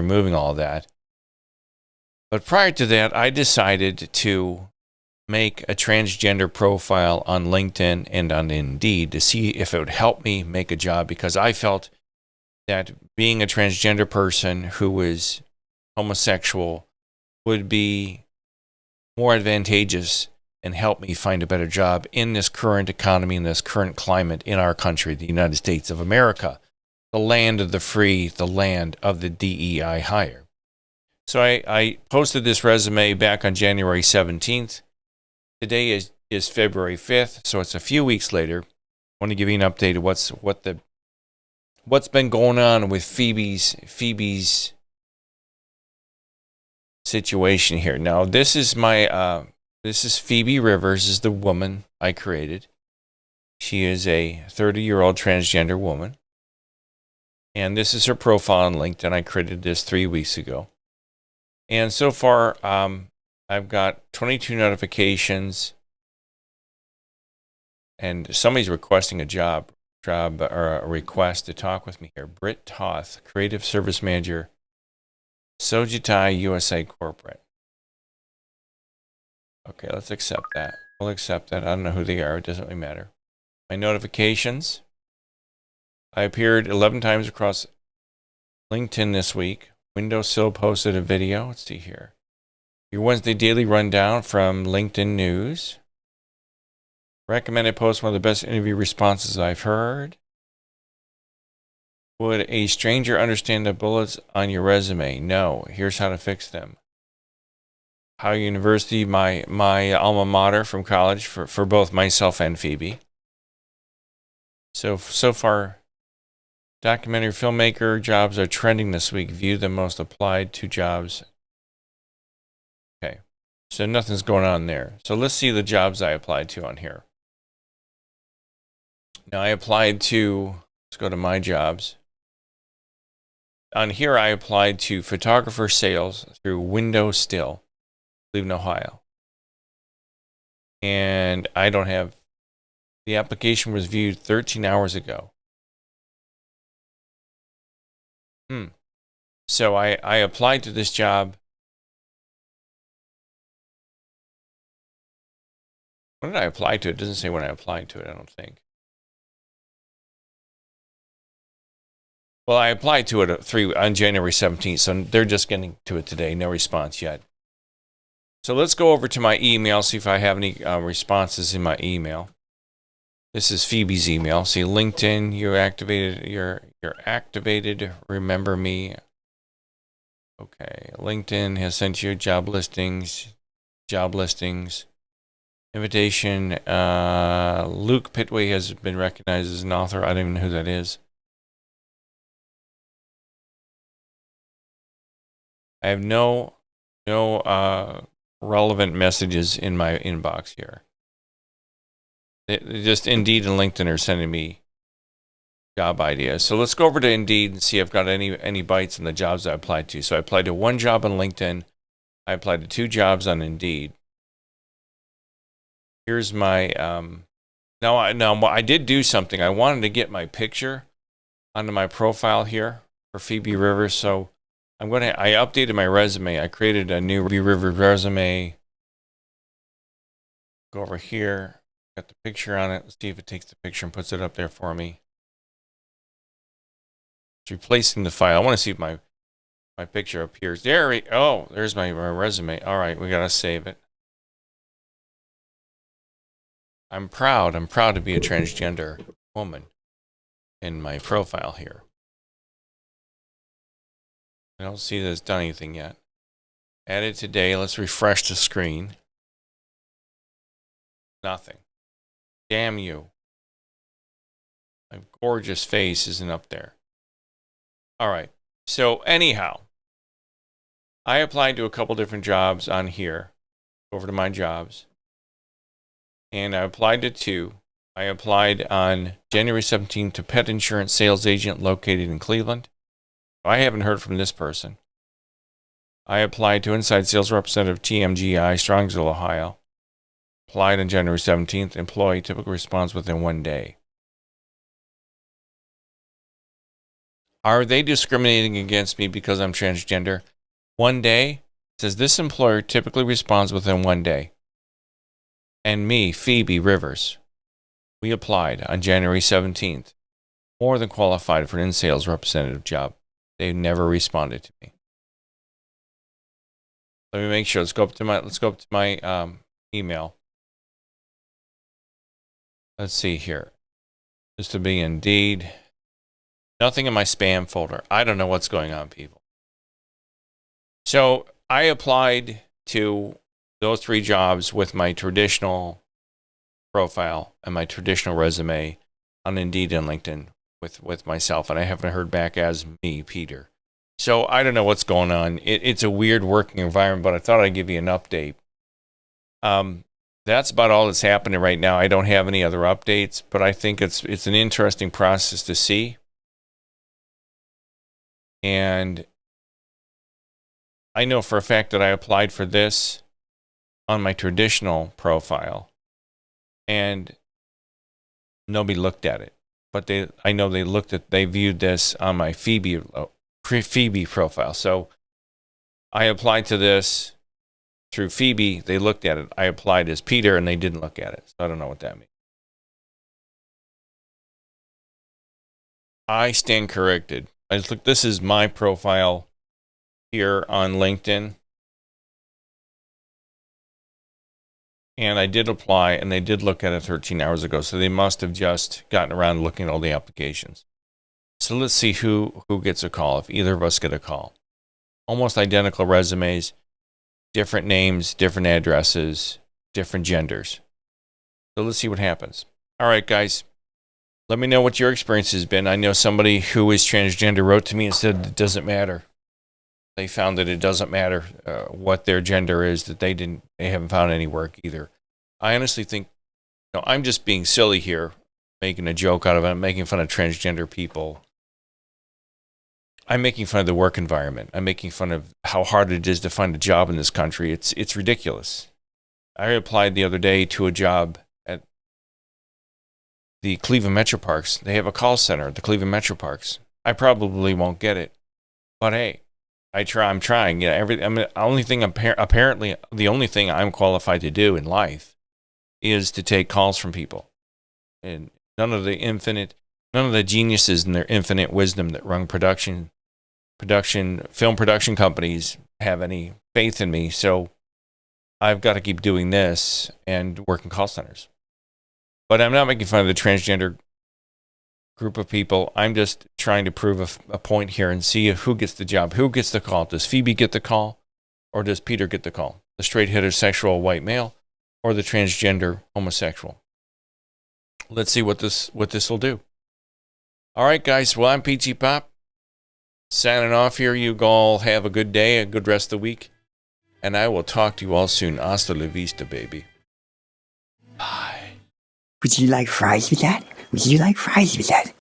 removing all that. But prior to that, I decided to make a transgender profile on LinkedIn and on Indeed to see if it would help me make a job, because I felt that being a transgender person who was homosexual would be more advantageous and help me find a better job in this current economy, in this current climate in our country, the United States of America, the land of the free, the land of the DEI hire. So I posted this resume back on January 17th. Today is February 5th, so it's a few weeks later. I want to give you an update of what's been going on with Phoebe's situation here. Now, this is Phoebe Rivers, is the woman I created. She is a 30-year-old transgender woman. And this is her profile on LinkedIn. I created this 3 weeks ago. And so far, I've got 22 notifications. And somebody's requesting a job or a request to talk with me here. Britt Toth, Creative Service Manager, Sojitai USA Corporate. Okay, let's accept that. We'll accept that. I don't know who they are. It doesn't really matter. My notifications. I appeared 11 times across LinkedIn this week. Windowsill posted a video. Let's see here. Your Wednesday Daily Rundown from LinkedIn News. Recommended post, one of the best interview responses I've heard. Would a stranger understand the bullets on your resume? No. Here's how to fix them. How University, my alma mater from college for both myself and Phoebe. So far, documentary filmmaker jobs are trending this week. View the most applied to jobs. Okay, so nothing's going on there. So let's see the jobs I applied to on here. Now I applied to, let's go to my jobs. On here I applied to photographer sales through Windowsill, Cleveland, Ohio. And I don't have, the application was viewed 13 hours ago. So I applied to this job. When did I apply to it? It doesn't say when I applied to it, I don't think. Well, I applied to it on January 17th, so they're just getting to it today. No response yet. So let's go over to my email, see if I have any responses in my email. This is Phoebe's email. See, LinkedIn, you're activated. Remember me. Okay, LinkedIn has sent you job listings. Invitation. Luke Pitway has been recognized as an author. I don't even know who that is. I have no relevant messages in my inbox here. Just Indeed and LinkedIn are sending me job ideas. So let's go over to Indeed and see if I've got any bites in the jobs I applied to. So I applied to one job on LinkedIn. I applied to 2 jobs on Indeed. Here's my now I did do something. I wanted to get my picture onto my profile here for Phoebe Rivers. So I updated my resume. I created a new Phoebe Rivers resume. Go over here. Got the picture on it. Let's see if it takes the picture and puts it up there for me. It's replacing the file. I want to see if my picture appears. There's my resume. All right, we got to save it. I'm proud to be a transgender woman in my profile here. I don't see that it's done anything yet. Added today. Let's refresh the screen. Nothing. Damn you. My gorgeous face isn't up there. All right. So anyhow, I applied to a couple different jobs on here. Over to my jobs. And I applied to 2. I applied on January 17th to pet insurance sales agent located in Cleveland. I haven't heard from this person. I applied to inside sales representative TMGI, Strongsville, Ohio. Applied on January 17th. Employee typical response within 1 day. Are they discriminating against me because I'm transgender? One day, it says this employer typically responds within 1 day. And me, Phoebe Rivers, we applied on January 17th. More than qualified for an in-sales representative job. They never responded to me. Let me make sure. Let's go up to my email. Let's see here. This to be Indeed. Nothing in my spam folder. I don't know what's going on, people. So I applied to those 3 jobs with my traditional profile and my traditional resume on Indeed and LinkedIn with myself, and I haven't heard back as me, Peter. So I don't know what's going on. It's a weird working environment, but I thought I'd give you an update. That's about all that's happening right now. I don't have any other updates, but I think it's an interesting process to see. And I know for a fact that I applied for this on my traditional profile, and nobody looked at it. But I know they viewed this on my Phoebe profile. So I applied to this through Phoebe. They looked at it. I applied as Peter, and they didn't look at it. So I don't know what that means. I stand corrected. This is my profile here on LinkedIn. And I did apply, and they did look at it 13 hours ago. So they must have just gotten around to looking at all the applications. So let's see who gets a call, if either of us get a call. Almost identical resumes, different names, different addresses, different genders. So let's see what happens. All right, guys. Let me know what your experience has been. I know somebody who is transgender wrote to me and said it doesn't matter. They found that it doesn't matter what their gender is, that they haven't found any work either. I honestly think, I'm just being silly here, making a joke out of it. I'm making fun of transgender people. I'm making fun of the work environment. I'm making fun of how hard it is to find a job in this country. It's ridiculous. I applied the other day to a job at the Cleveland Metro Parks. They have a call center at the Cleveland Metro Parks. I probably won't get it, but hey, I'm trying. Apparently, the only thing I'm qualified to do in life is to take calls from people, and none of the geniuses and their infinite wisdom that run film production companies have any faith in me. So I've got to keep doing this and work in call centers. But I'm not making fun of the transgender group of people. I'm just trying to prove a point here and see who gets the job, who gets the call. Does Phoebe get the call, or does Peter get the call? The straight heterosexual white male, or the transgender homosexual? Let's see what this will do. All right, guys. Well, I'm PTPOP. Signing off here. You all have a good day, a good rest of the week, and I will talk to you all soon. Hasta la vista, baby. Bye. Would you like fries with that? Would you like fries with that?